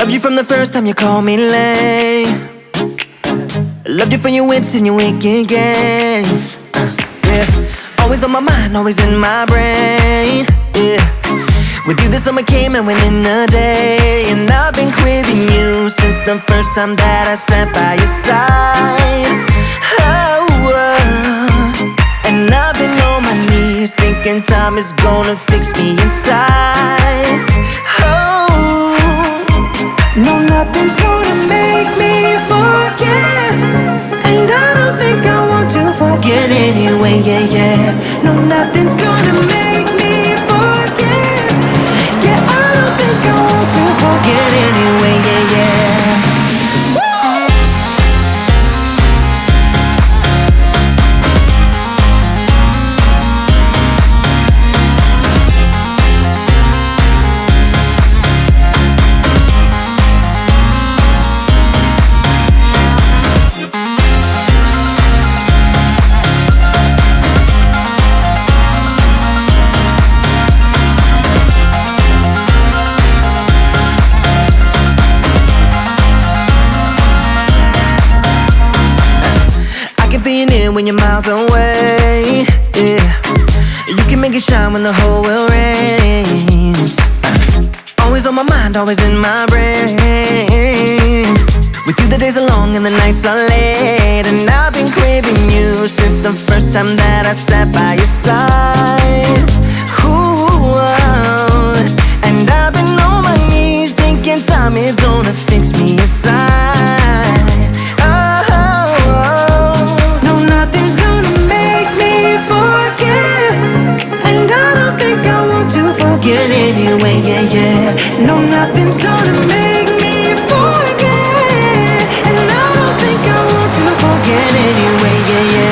Loved you from the first time you called me late. Loved you for your wits and your wicked games. Yeah. Always on my mind, always in my brain. Yeah. With you the summer came and went in a day. And I've been craving you since the first time that I sat by your side. Oh, and I've been on my knees thinking time is gonna fix me inside. Oh, no, nothing's gonna make me forget. And I don't think I want to forget anyway, yeah, yeah. No, nothing's gonna make me forget. Yeah, I don't think I want to forget anyway, yeah, yeah. When you're miles away, yeah, you can make it shine when the whole world rains. Always on my mind, always in my brain. With you the days are long and the nights are late. And I've been craving you since the first time that I sat by your side. Ooh, and I've been on my knees thinking time is gonna fix me inside. Forget anyway, yeah, yeah. No, nothing's gonna make me forget. And I don't think I want to forget anyway, yeah, yeah.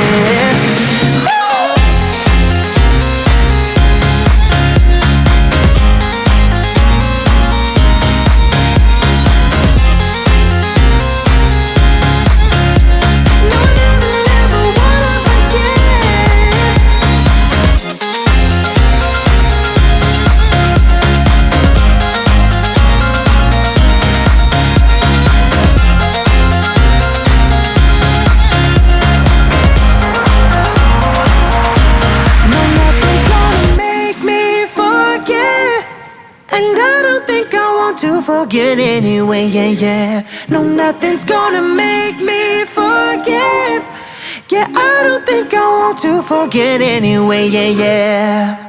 To forget anyway, yeah, yeah. No, nothing's gonna make me forget. Yeah, I don't think I want to forget anyway, yeah, yeah.